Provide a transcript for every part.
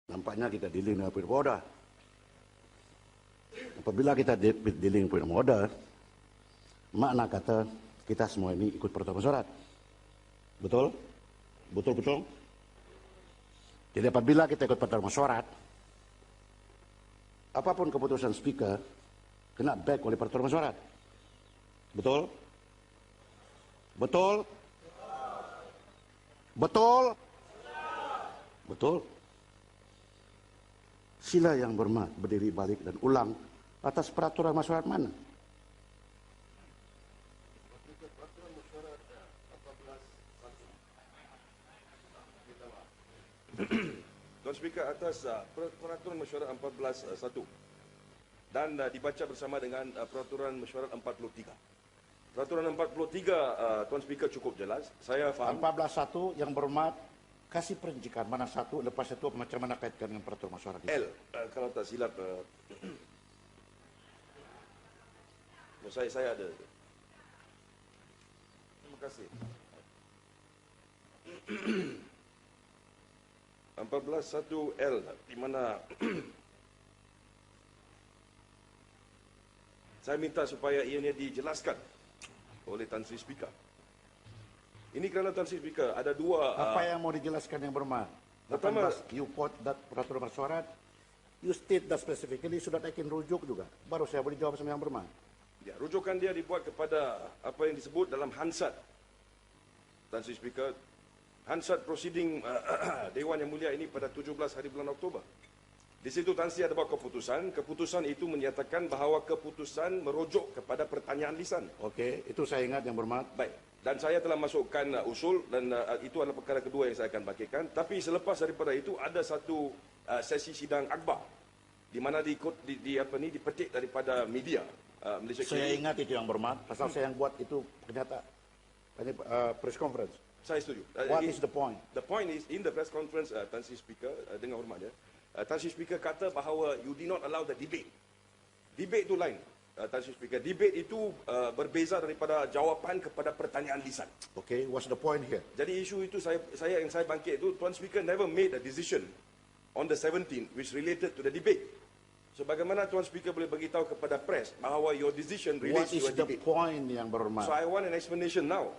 Nampaknya kita dealing dengan freedom of order. Apabila kita dealing dengan freedom of order, makna kata kita semua ini ikut peraturan masyarakat. Betul? Betul? Jadi apabila kita ikut peraturan masyarakat, apapun keputusan speaker kena back oleh peraturan masyarakat. Betul? Betul? Betul? Betul? Sila yang berhormat berdiri balik dan ulang atas peraturan masyarakat mana? Tuan Speaker, atas peraturan mesyuarat 14.1 dan dibaca bersama dengan peraturan mesyuarat 43. Peraturan 43, Tuan Speaker, cukup jelas. Saya faham. 14.1 yang berhormat, kasih perincikan mana satu, lepas itu macam mana kaitkan dengan peraturan masyarakat. L, kalau tak silap, saya ada. Terima kasih. 14.1L, di mana saya minta supaya ianya dijelaskan oleh Tan Sri Speaker. Ini kerana Tan Sri Speaker ada dua... Apa yang mau dijelaskan yang berhormat? Pertama, you quote that peraturan masyarakat, you state that specifically, sudah I can rujuk juga. Baru saya boleh jawab sama yang berhormat. Ya, rujukan dia dibuat kepada apa yang disebut dalam Hansard. Tan Sri Speaker, Hansard proceeding Dewan Yang Mulia ini pada 17 hari bulan Oktober. Di situ Tan Sri ada buat keputusan. Keputusan itu menyatakan bahawa keputusan merujuk kepada pertanyaan lisan. Okey, itu saya ingat yang berhormat. Baik. Dan saya telah masukkan usul dan itu adalah perkara kedua yang saya akan bagikan. Tapi selepas daripada itu ada satu sesi sidang akbar di mana dipetik daripada media Malaysia. Saya ingat itu yang berhormat. Pasal saya yang buat itu kenyataan press conference. Saya setuju. What is the point? The point is, in the press conference, Tan Sri Speaker, dengan hormat ya, Tan Sri Speaker kata bahawa you did not allow the debate. Debate itu lain, Tan Sri Speaker. Debate itu berbeza daripada jawapan kepada pertanyaan lisan. Okay, what's the point here? Jadi isu itu saya bangkit itu, Tuan Speaker never made a decision on the 17th which related to the debate. So bagaimana Tuan Speaker boleh beritahu kepada press bahawa your decision relates to a debate? What is the point yang berhormat? So I want an explanation now.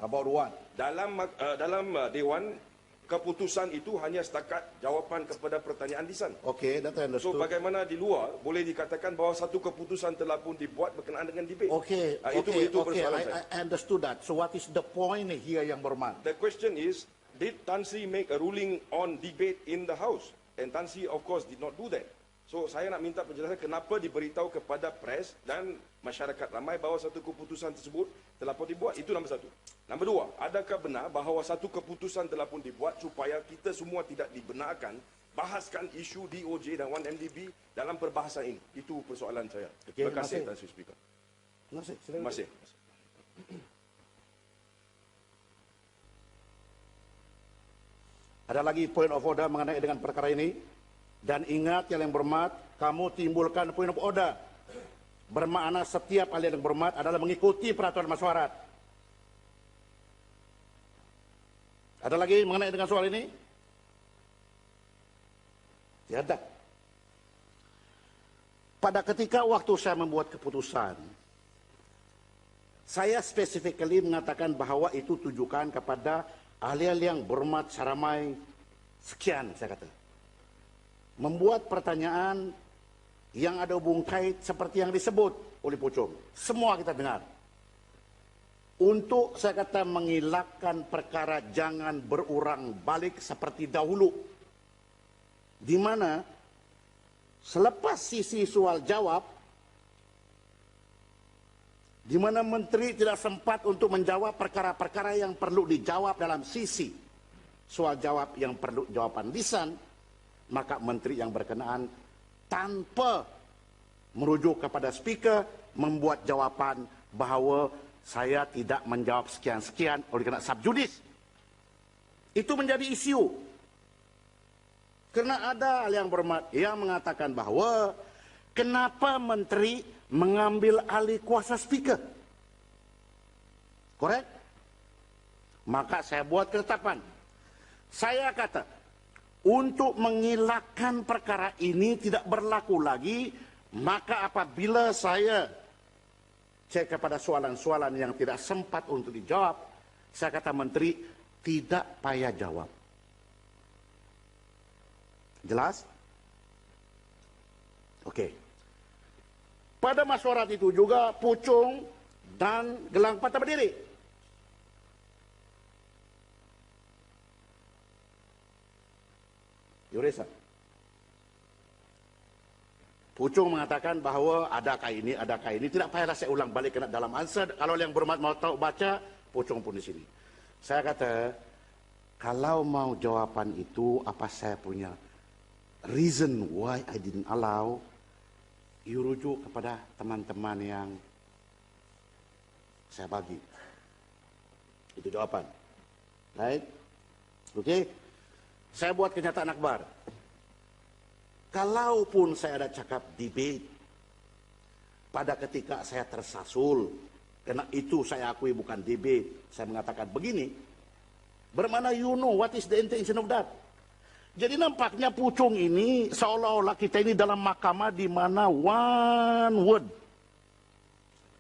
About what? Dalam Dewan, keputusan itu hanya setakat jawapan kepada pertanyaan lisan. Okay, that I understood. So bagaimana di luar boleh dikatakan bahawa satu keputusan telah pun dibuat berkenaan dengan debate? Okay, itu persoalan saya. I understood that. So what is the point here yang berhormat? The question is, did Tan Sri make a ruling on debate in the House? And Tan Sri of course did not do that. So saya nak minta penjelasan kenapa diberitahu kepada pres dan masyarakat ramai bahawa satu keputusan tersebut telah pun dibuat. Itu nombor satu. Nombor dua, adakah benar bahawa satu keputusan telah pun dibuat supaya kita semua tidak dibenarkan bahaskan isu DOJ dan 1MDB dalam perbahasan ini? Itu persoalan saya. Terima kasih, Tan Sri Speaker. Terima kasih. Ada lagi point of order mengenai dengan perkara ini? Dan ingat yang berhormat, kamu timbulkan point of order. Bermakna setiap ahli yang berhormat adalah mengikuti peraturan masyarakat. Ada lagi mengenai dengan soal ini? Tiada. Pada ketika waktu saya membuat keputusan, saya spesifikally mengatakan bahawa itu tujukan kepada ahli-ahli yang berhormat seramai sekian, saya kata. Membuat pertanyaan yang ada hubung kait seperti yang disebut oleh Pucung. Semua kita dengar. Untuk saya kata mengelakkan perkara jangan berurang balik seperti dahulu. Di mana selepas sisi soal jawab, di mana menteri tidak sempat untuk menjawab perkara-perkara yang perlu dijawab dalam sisi soal jawab yang perlu jawaban lisan, maka menteri yang berkenaan tanpa merujuk kepada speaker membuat jawapan bahawa saya tidak menjawab sekian-sekian oleh kerana subjudis. Itu menjadi isu. Kerana ada yang berhormat yang mengatakan bahawa kenapa menteri mengambil alih kuasa speaker. Korek? Maka saya buat ketetapan. Saya kata untuk mengelakkan perkara ini tidak berlaku lagi, maka apabila saya cek kepada soalan-soalan yang tidak sempat untuk dijawab, saya kata Menteri, tidak payah jawab. Jelas? Oke. Pada masyarakat itu juga Pucung dan Gelang patah berdiri. Yuresa. Pucung mengatakan bahwa adakah ini, tidak payahlah saya ulang balik kena dalam answer. Kalau yang berhormat mau tahu baca, Pucung pun di sini. Saya kata, kalau mau jawaban itu, apa saya punya reason why I didn't allow, you rujuk kepada teman-teman yang saya bagi. Itu jawaban. Right? Oke? Saya buat kenyataan akbar. Kalaupun saya ada cakap debate, pada ketika saya tersasul, karena itu saya akui bukan debate, saya mengatakan begini, bermana you know what is the intention of that. Jadi nampaknya Pucung ini seolah-olah kita ini dalam mahkamah di mana one word,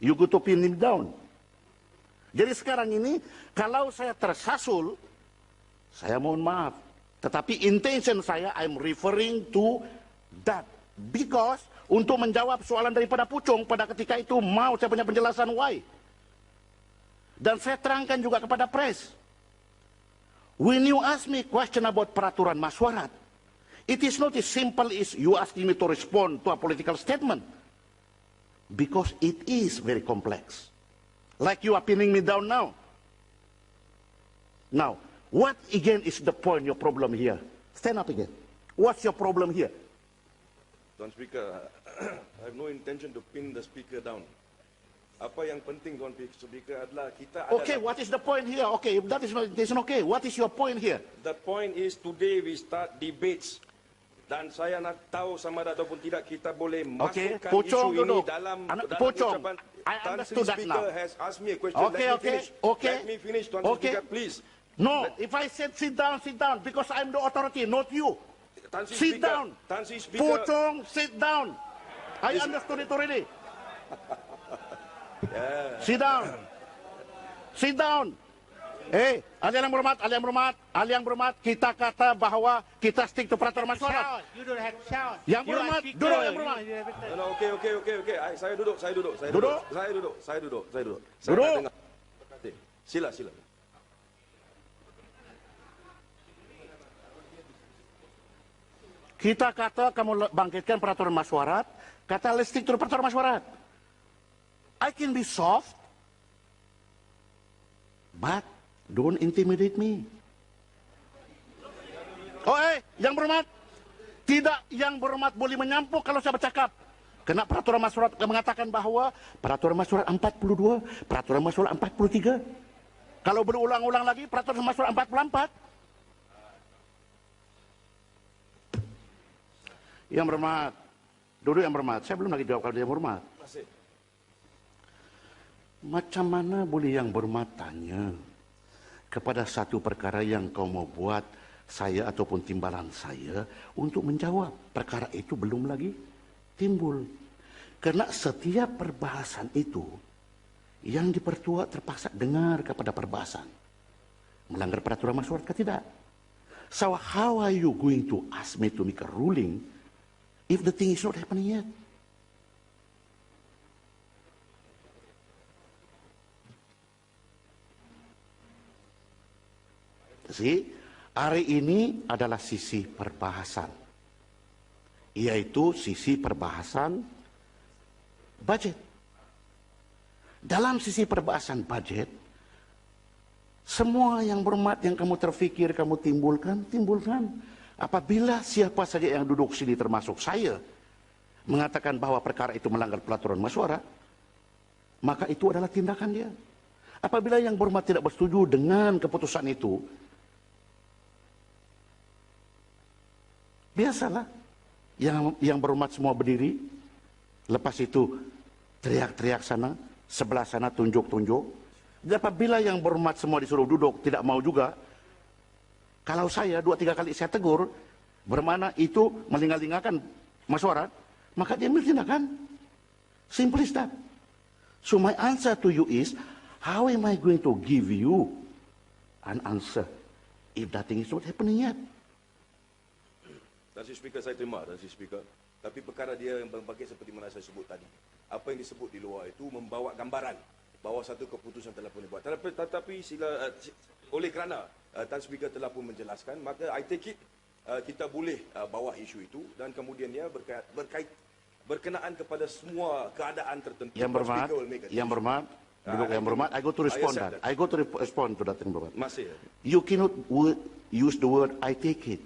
you go to pin him down. Jadi sekarang ini kalau saya tersasul, saya mohon maaf. Tetapi intention saya, I'm referring to that. Because untuk menjawab soalan daripada Pucung pada ketika itu mau saya punya penjelasan why. Dan saya terangkan juga kepada press. When you ask me question about peraturan masyarakat, it is not as simple as you asking me to respond to a political statement. Because it is very complex. Like you are pinning me down now. Now, what again is the point, your problem here? Stand up again. What's your problem here? Tuan Speaker, I have no intention to pin the Speaker down. Apa yang penting, Tuan Speaker, adalah kita Okay, what is the point here? Okay, if that is not intention, okay. What is your point here? The point is today we start debates. Dan saya nak tahu sama ada ataupun tidak kita boleh Okay, masukkan Pucung isu ini duduk. dalam Pucung, ucapan. I Tan understood Sri that Speaker now. has asked me a question. Okay, Let me okay, finish. okay. Let me finish, Tuan Okay. Speaker, please. No, if I said sit down, because I'm the authority, not you. Tan Sri Sit Speaker, down. Tan Sri Speaker. Pucung, sit down. I understood it already. Sit down. Sit down. Ahli yang berhormat, kita kata bahwa kita stick to peraturan masyarakat. You don't have to shout. Yang You are berhormat, speaker. duduk yang berhormat. No, okay. Saya duduk. Duduk? Saya duduk. Duduk. nak dengar. Sila. Kita kata kamu bangkitkan peraturan masyarakat, kata let's stick to peraturan masyarakat. I can be soft, but don't intimidate me. Oh yang berhormat, tidak yang berhormat boleh menyampuk kalau saya bercakap. Kena peraturan masyarakat mengatakan bahwa peraturan masyarakat 42, peraturan masyarakat 43. Kalau berulang-ulang lagi peraturan masyarakat 44. Yang berhormat, duduk yang berhormat. Saya belum lagi jawab kalau dia berhormat. Macam mana boleh yang berhormat tanya kepada satu perkara yang kau mau buat saya ataupun timbalan saya untuk menjawab. Perkara itu belum lagi timbul. Karena setiap perbahasan itu yang dipertua terpaksa dengar kepada perbahasan. Melanggar peraturan masyarakat ke tidak? So how are you going to ask me to make a ruling if the thing is not happening yet? See, hari ini adalah sisi perbahasan, yaitu sisi perbahasan budget. Dalam sisi perbahasan budget, semua yang berhormat yang kamu terfikir, kamu timbulkan. Apabila siapa saja yang duduk sini termasuk saya mengatakan bahwa perkara itu melanggar peraturan masyarakat, maka itu adalah tindakan dia. Apabila yang berhormat tidak bersetuju dengan keputusan itu, biasalah yang berhormat semua berdiri, lepas itu teriak-teriak sana, sebelah sana tunjuk-tunjuk. Dan apabila yang berhormat semua disuruh duduk tidak mau juga, kalau saya 2-3 kali saya tegur, bermana itu melingal-lingakan mesyuarat, maka dia ambil tindakan. Simple as that. So my answer to you is, how am I going to give you an answer if that thing is not happening yet? Tan Sri Speaker, saya terima, Tan Sri Speaker. Tapi perkara dia yang berbagai seperti mana saya sebut tadi. Apa yang disebut di luar itu membawa gambaran bahawa satu keputusan telah pun dibuat. Tetapi oleh kerana Tan Speaker telah pun menjelaskan, maka I take it kita boleh bawa isu itu dan kemudian dia berkenaan kepada semua keadaan tertentu. Yang berhormat, I go to respond that. I go to respond to that thing, berhormat. Masih. You cannot use the word I take it.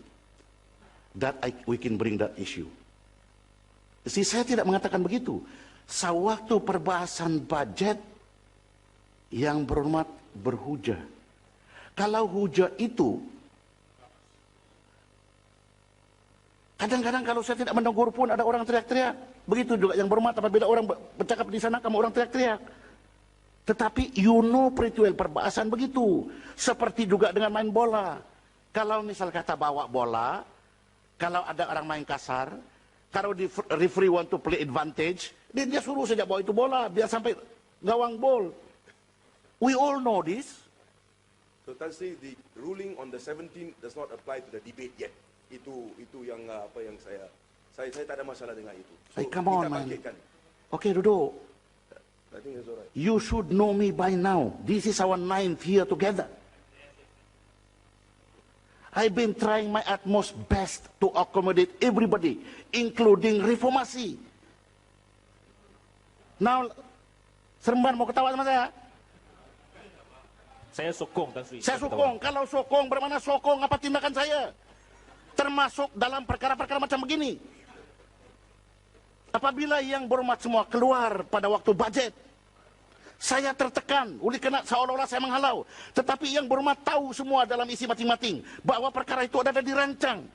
We can bring that issue. Saya tidak mengatakan begitu. Sewaktu perbahasan budget, yang berhormat berhujah. Kalau hujah itu, kadang-kadang kalau saya tidak menegur pun ada orang teriak-teriak. Begitu juga yang berhormat apabila orang bercakap di sana, kamu orang teriak-teriak. Tetapi you know pretty well perbahasan begitu. Seperti juga dengan main bola. Kalau misal kata bawa bola, kalau ada orang main kasar, kalau di referee want to play advantage, dia suruh saja bawa itu bola, biar sampai gawang gol. We all know this. So Tan Sri, the ruling on the 17th does not apply to the debate yet. Itu yang apa yang saya tak ada masalah dengan itu. So, Come on, kita man. bangkitkan. Okay, duduk. I think it's alright. You should know me by now. This is our 9th year together. I've been trying my utmost best to accommodate everybody, including reformasi. Now, Seremban mau ketawa sama saya? Saya sokong, Tan Sri. Saya sokong. Kalau sokong, bermana sokong apa tindakan saya? Termasuk dalam perkara-perkara macam begini. Apabila yang berhormat semua keluar pada waktu budget, saya tertekan, oleh kerana seolah-olah saya menghalau. Tetapi yang berhormat tahu semua dalam isi masing-masing bahwa perkara itu ada dirancang.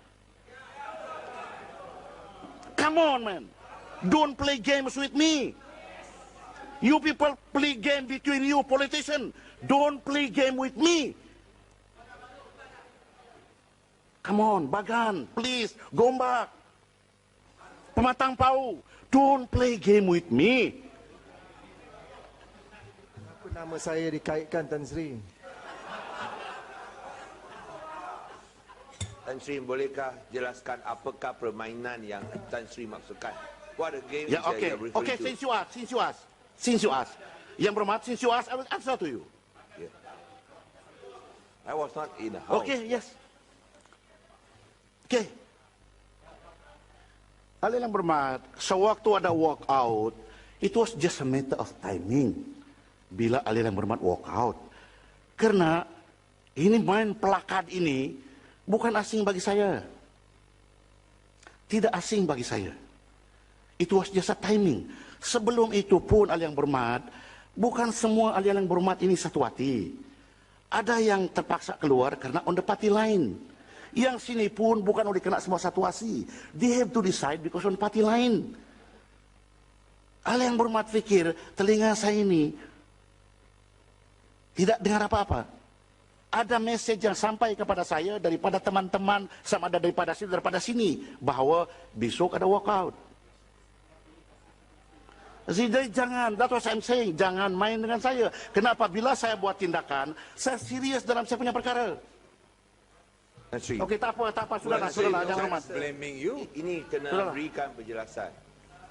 Come on, man. Don't play games with me. You people play game between you, politicians. Don't play game with me. Come on, Bagan, please, Gombak, Pematang Pau, don't play game with me. Kenapa nama saya dikaitkan, Tan Sri? Tan Sri, bolehkah jelaskan apakah permainan yang Tan Sri maksudkan? What a game Yeah, is okay, that you're referring okay. to? Since you ask, yang berhormat, since you ask, I will answer to you. Yeah. I was not in the house. Okay, yes. Okay. Alin yang berhormat, sewaktu ada walk out, it was just a matter of timing. Bila alin yang berhormat walk out. Karena ini main pelakat ini bukan asing bagi saya. Tidak asing bagi saya. It was just a timing. Sebelum itu pun alin yang berhormat, bukan semua alin yang berhormat ini satu hati. Ada yang terpaksa keluar karena on the party line. Yang sini pun bukan oleh kena semua satu hati. They have to decide because on party line. Alin yang berhormat fikir, telinga saya ini tidak dengar apa-apa. Ada message yang sampai kepada saya daripada teman-teman, sama ada daripada sini, bahwa besok ada walkout. Jadi jangan, that's what I'm saying, jangan main dengan saya. Kenapa? Bila saya buat tindakan, saya serius dalam saya punya perkara. Tan Sri, Okey, tak apa, sudahlah, I'm jangan not hormat. blaming you. Ini kena Sudahlah. berikan penjelasan.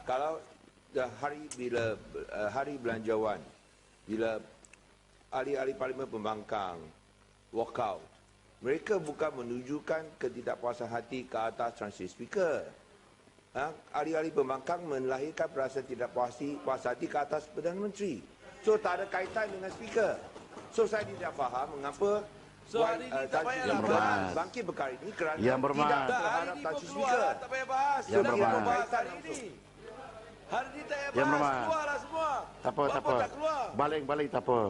Kalau hari belanjawan, bila ahli-ahli parlimen pembangkang walkout, mereka bukan menunjukkan ketidakpuasan hati ke atas Transit Speaker. Ahli-ahli pembangkang melahirkan perasaan tidak puas hati ke atas Perdana Menteri. So tak ada kaitan dengan Speaker. So saya tidak faham mengapa So hari ni tak payahlah bahas. bangkit perkara ini kerana Yang berhormat. tidak Hari terhadap ni Tan pun Sri keluar Speaker. lah, tak payah bahas. Yang Sudah berhormat. kita bahas hari ni. Hari ni tak payah Yang bahas, berhormat. keluarlah semua. Tak apa. Tak keluar. Baling tak apa.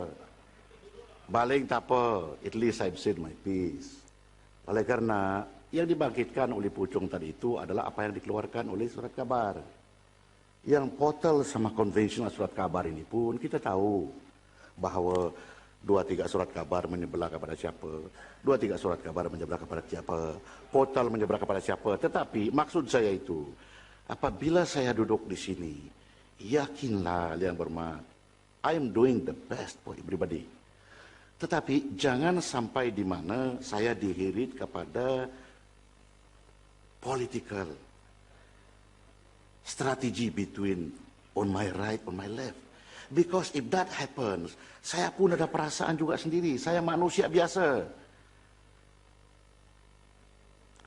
Baling tak apa. At least I've said my piece. Oleh karena yang dibangkitkan oleh Pucung tadi itu adalah apa yang dikeluarkan oleh surat kabar. Yang portal sama konvensional surat kabar ini pun kita tahu bahawa 2-3 surat kabar menyebelah kepada siapa, 2-3 surat kabar menyebelah kepada siapa, portal menyebelah kepada siapa. Tetapi maksud saya itu, apabila saya duduk di sini, yakinlah Yang Berhormat, I am doing the best for everybody. Tetapi jangan sampai di mana saya dihirit kepada political strategy between on my right, on my left. Because if that happens, saya pun ada perasaan juga sendiri. Saya manusia biasa.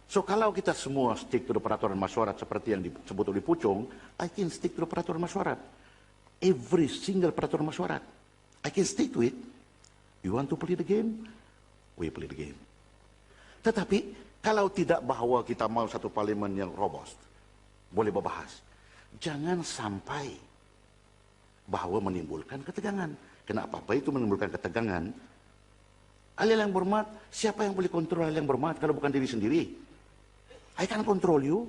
So kalau kita semua stick to the peraturan masyarakat seperti yang disebut oleh Pucung, I can stick to the peraturan masyarakat. Every single peraturan masyarakat. I can stick to it. You want to play the game? We play the game. Tetapi kalau tidak bahawa kita mau satu parlimen yang robust, boleh berbahas. Jangan sampai bahawa menimbulkan ketegangan. Kenapa? Apa itu menimbulkan ketegangan? Ahli Yang Berhormat, siapa yang boleh kontrol Ahli Yang Berhormat kalau bukan diri sendiri? I can control you.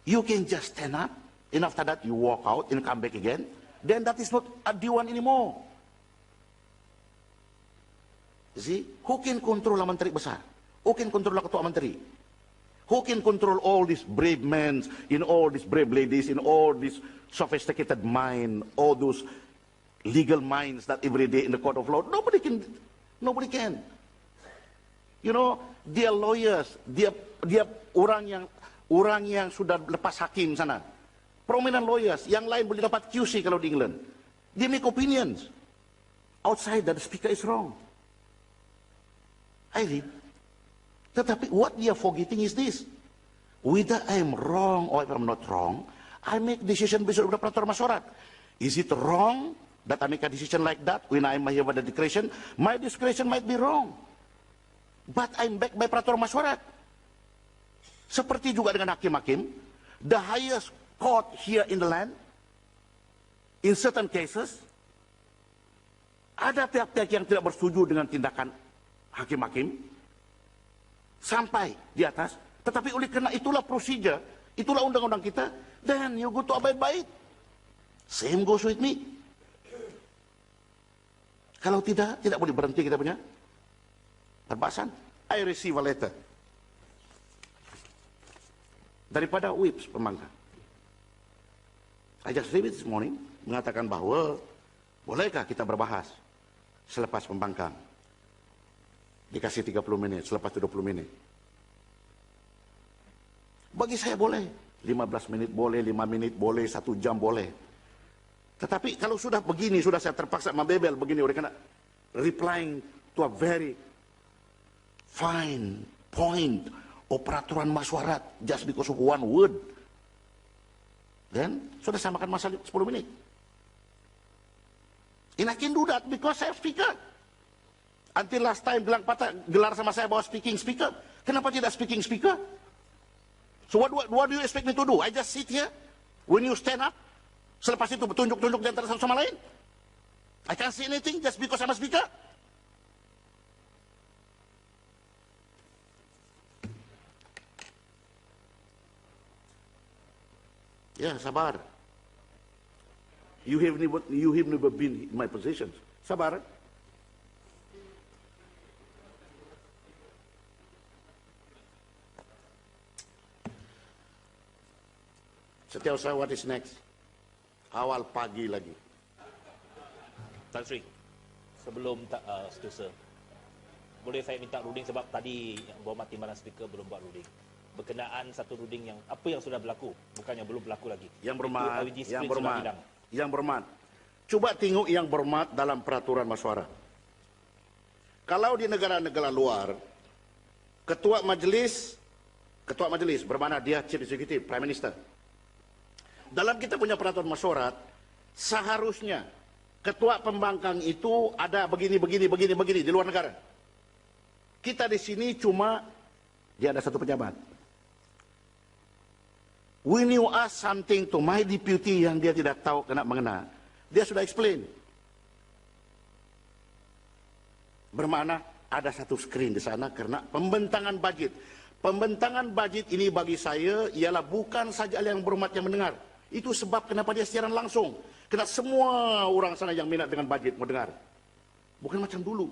You can just stand up, and after that you walk out and come back again. Then that is not a D1 anymore. See? Who can control a menteri besar? Who can control a ketua menteri? Who can control all these brave men, in all these brave ladies, in all this sophisticated mind, all those legal minds that every day in the court of law? Nobody can. Nobody can. You know, dia lawyers, dia orang yang sudah lepas hakim sana. Prominent lawyers, yang lain boleh dapat QC kalau di England. They make opinions. Outside that the speaker is wrong. I read. Tetapi what they are forgetting is this. Whether I am wrong or if I am not wrong, I make decision based on the peraturan masyarakat. Is it wrong that I make a decision like that when I am here by the discretion? My discretion might be wrong. But I'm backed by peraturan masyarakat. Seperti juga dengan hakim-hakim, the highest court here in the land, in certain cases, ada pihak-pihak yang tidak bersetuju dengan tindakan hakim-hakim, sampai di atas, tetapi oleh karena itulah prosedur, itulah undang-undang kita, then you go to abide by it. Same goes with me. Kalau tidak boleh berhenti kita punya perbahasan. I receive a letter daripada WIPS Pembangkang. I just read it this morning, mengatakan bahawa bolehkah kita berbahas selepas Pembangkang. Dikasih 30 menit, selepas 20 menit. Bagi saya boleh. 15 menit boleh, 5 menit boleh, 1 jam boleh. Tetapi kalau sudah begini, sudah saya terpaksa membebel begini, oleh karena replying to a very fine point of peraturan masyarakat just because of one word. Then, sudah saya makan masa 10 menit. And I can do that because saya speaker. Until last time gelar sama saya bawa speaking speaker. Kenapa tidak speaking speaker? So what do you expect me to do? I just sit here. When you stand up, selepas itu bertunjuk-tunjuk di antara satu sama lain. I can't say anything just because I'm a speaker. Ya, sabar. You have never been in my positions. Sabar. Setiap saya, what is next? Awal pagi lagi. Tan Sri, sebelum seterusnya, boleh saya minta ruling sebab tadi Yang Berhormat Timbalan Speaker belum buat ruling. Berkenaan satu ruling yang apa yang sudah berlaku, bukannya belum berlaku lagi. Yang Berhormat, Itu, Yang Berhormat, Yang Berhormat. Coba tengok Yang Berhormat dalam peraturan masyarakat. Kalau di negara-negara luar, ketua majelis bermakna dia chief executive, prime minister. Dalam kita punya peraturan masyarakat, seharusnya ketua pembangkang itu ada begini di luar negara. Kita di sini cuma dia ada satu pejabat. When you ask something to my deputy yang dia tidak tahu kena mengena, dia sudah explain. Bermakna ada satu screen di sana karena pembentangan budget. Pembentangan budget ini bagi saya ialah bukan saja Yang Berhormat yang mendengar. Itu sebab kenapa dia siaran langsung. Karena semua orang sana yang minat dengan budget mendengar. Bukan macam dulu.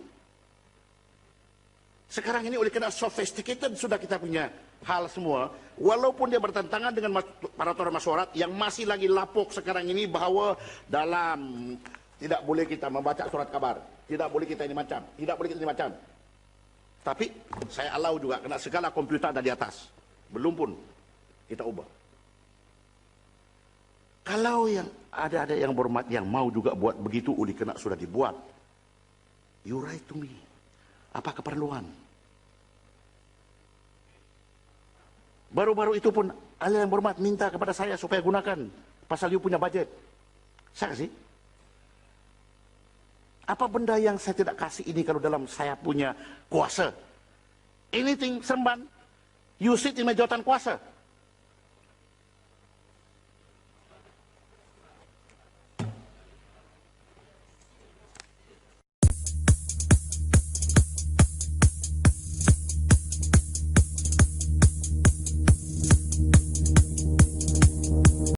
Sekarang ini oleh karena sophisticated sudah kita punya hal semua, walaupun dia bertentangan dengan peraturan masyarakat yang masih lagi lapuk sekarang ini bahawa dalam tidak boleh kita membaca surat kabar, tidak boleh kita ini macam, tidak boleh kita ini macam. Tapi saya allow juga karena segala komputer ada di atas. Belum pun kita ubah. Kalau yang ada yang berhormat yang mau juga buat begitu oleh karena sudah dibuat, you write to me. Apa keperluan? Baru-baru itu pun ahli yang berhormat minta kepada saya supaya gunakan pasal you punya budget. Saya kasih. Apa benda yang saya tidak kasih ini kalau dalam saya punya kuasa? Anything seremban, you sit in jawatan kuasa.